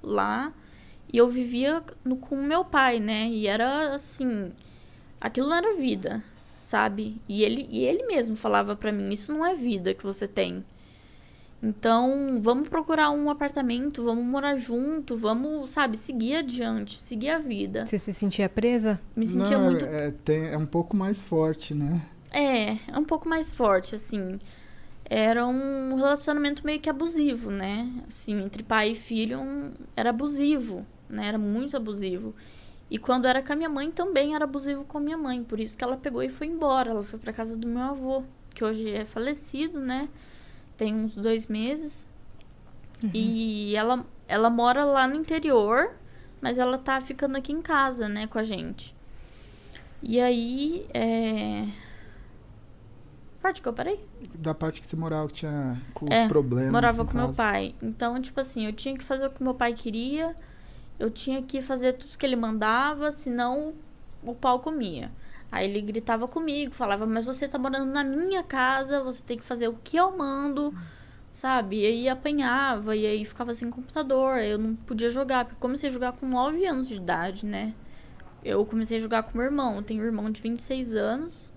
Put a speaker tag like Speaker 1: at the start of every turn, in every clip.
Speaker 1: lá. E eu vivia com o meu pai, né? E era assim, aquilo não era vida, sabe? E ele mesmo falava pra mim, isso não é vida que você tem. Então, vamos procurar um apartamento, vamos morar junto, vamos, sabe, seguir adiante, seguir a vida.
Speaker 2: Você se sentia presa?
Speaker 1: Me sentia
Speaker 3: Não,
Speaker 1: muito...
Speaker 3: é um pouco mais forte, né?
Speaker 1: É um pouco mais forte, assim. Era um relacionamento meio que abusivo, né? Assim, entre pai e filho, era abusivo, né? Era muito abusivo. E quando era com a minha mãe, também era abusivo com a minha mãe. Por isso que ela pegou e foi embora. Ela foi pra casa do meu avô, que hoje é falecido, né? Tem uns 2 meses. E ela mora lá no interior, mas ela tá ficando aqui em casa, né, com a gente. E aí, parte que eu parei?
Speaker 3: Da parte que você morava, que tinha com os problemas
Speaker 1: morava
Speaker 3: em
Speaker 1: com meu
Speaker 3: casa.
Speaker 1: pai. Então, tipo assim, eu tinha que fazer o que meu pai queria, eu tinha que fazer tudo que ele mandava, senão o pau comia. Aí ele gritava comigo, falava, mas você tá morando na minha casa, você tem que fazer o que eu mando, sabe? E aí apanhava, e aí ficava sem computador, eu não podia jogar, porque comecei a jogar com 9 anos de idade, né? Eu comecei a jogar com meu irmão, eu tenho um irmão de 26 anos,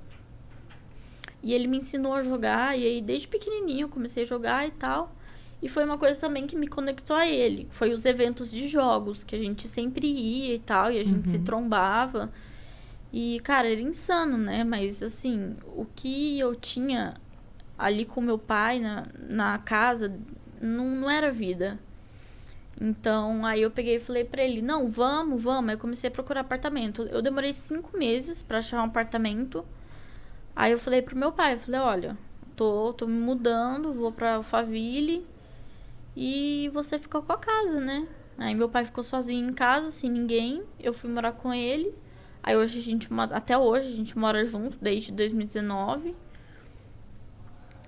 Speaker 1: e ele me ensinou a jogar, e aí desde pequenininho eu comecei a jogar e tal. E foi uma coisa também que me conectou a ele. Foi os eventos de jogos, que a gente sempre ia e tal, e a gente se trombava. E, cara, era insano, né? Mas, assim, o que eu tinha ali com meu pai na casa não era vida. Então, aí eu peguei e falei pra ele, não, vamos. Aí eu comecei a procurar apartamento. Eu demorei 5 meses pra achar um apartamento. Aí eu falei pro meu pai, eu falei, olha, tô me mudando, vou pra Alphaville e você ficou com a casa, né? Aí meu pai ficou sozinho em casa, sem ninguém. Eu fui morar com ele. Aí hoje até hoje a gente mora junto, desde 2019.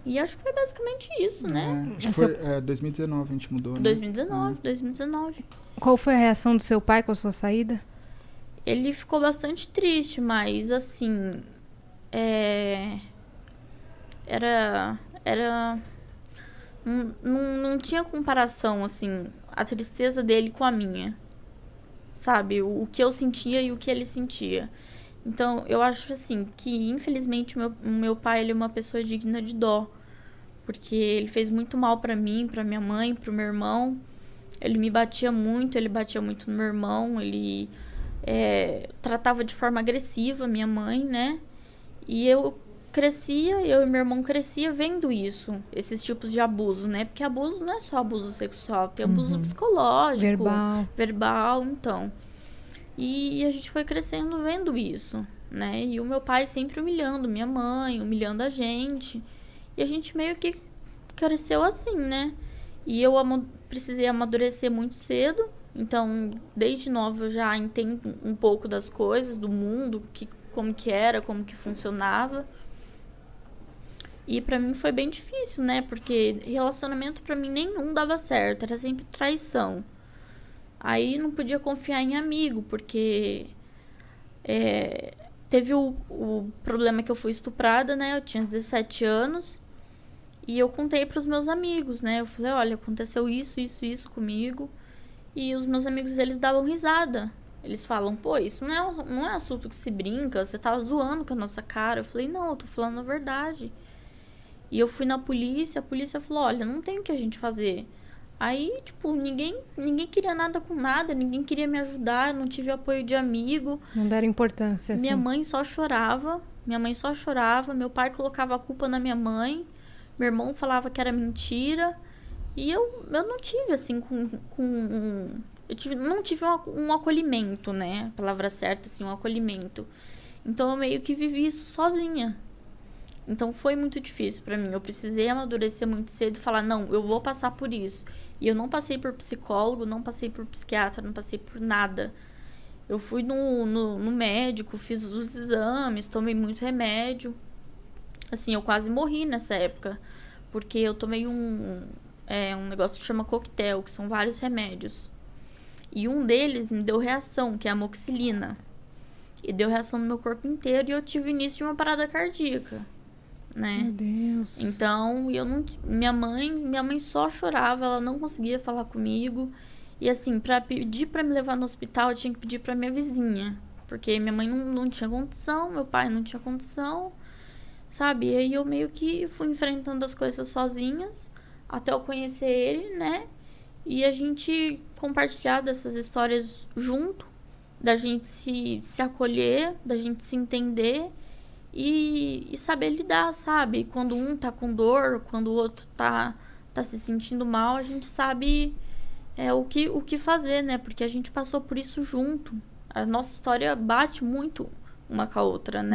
Speaker 1: E acho que foi basicamente isso, né?
Speaker 3: Acho que foi 2019 a gente mudou, né?
Speaker 1: 2019.
Speaker 2: Qual foi a reação do seu pai com a sua saída?
Speaker 1: Ele ficou bastante triste, mas assim... Era... Não tinha comparação, assim, a tristeza dele com a minha. Sabe? O que eu sentia e o que ele sentia. Então, eu acho, assim, que infelizmente o meu pai, ele é uma pessoa digna de dó. Porque ele fez muito mal pra mim, pra minha mãe, pro meu irmão. Ele me batia muito, ele batia muito no meu irmão. Ele tratava de forma agressiva minha mãe, né? E eu e meu irmão crescia vendo isso, esses tipos de abuso, né? Porque abuso não é só abuso sexual, tem abuso psicológico, verbal, então. E a gente foi crescendo vendo isso, né? E o meu pai sempre humilhando minha mãe, humilhando a gente. E a gente meio que cresceu assim, né? E eu precisei amadurecer muito cedo. Então, desde nova eu já entendo um pouco das coisas, do mundo, como que era, como que funcionava. E pra mim foi bem difícil, né? Porque relacionamento pra mim nenhum dava certo, era sempre traição. Aí não podia confiar em amigo, porque teve o problema que eu fui estuprada, né? Eu tinha 17 anos. E eu contei pros meus amigos, né? Eu falei, olha, aconteceu isso comigo. E os meus amigos, eles davam risada. Eles falam, pô, isso não é assunto que se brinca, você tá zoando com a nossa cara. Eu falei, não, eu tô falando a verdade. E eu fui na polícia, a polícia falou, olha, não tem o que a gente fazer. Aí, tipo, ninguém queria nada com nada, ninguém queria me ajudar, eu não tive apoio de amigo.
Speaker 2: Não deram importância, assim.
Speaker 1: Minha mãe só chorava, meu pai colocava a culpa na minha mãe, meu irmão falava que era mentira. E eu não tive, assim, não tive um acolhimento, né? A palavra certa, assim, um acolhimento. Então, eu meio que vivi isso sozinha. Então, foi muito difícil pra mim. Eu precisei amadurecer muito cedo e falar, não, eu vou passar por isso. E eu não passei por psicólogo, não passei por psiquiatra, não passei por nada. Eu fui no médico, fiz os exames, tomei muito remédio. Assim, eu quase morri nessa época. Porque eu tomei um negócio que chama coquetel, que são vários remédios. E um deles me deu reação, que é a amoxicilina. E deu reação no meu corpo inteiro e eu tive início de uma parada cardíaca, né?
Speaker 2: Meu Deus.
Speaker 1: Então, minha mãe só chorava, ela não conseguia falar comigo. E assim, pra pedir pra me levar no hospital, eu tinha que pedir pra minha vizinha. Porque minha mãe não tinha condição, meu pai não tinha condição, sabe? E aí eu meio que fui enfrentando as coisas sozinhas, até eu conhecer ele, né? E a gente compartilhar dessas histórias junto, da gente se acolher, da gente se entender e saber lidar, sabe? Quando um tá com dor, quando o outro tá se sentindo mal, a gente sabe o que fazer, né? Porque a gente passou por isso junto. A nossa história bate muito uma com a outra, né?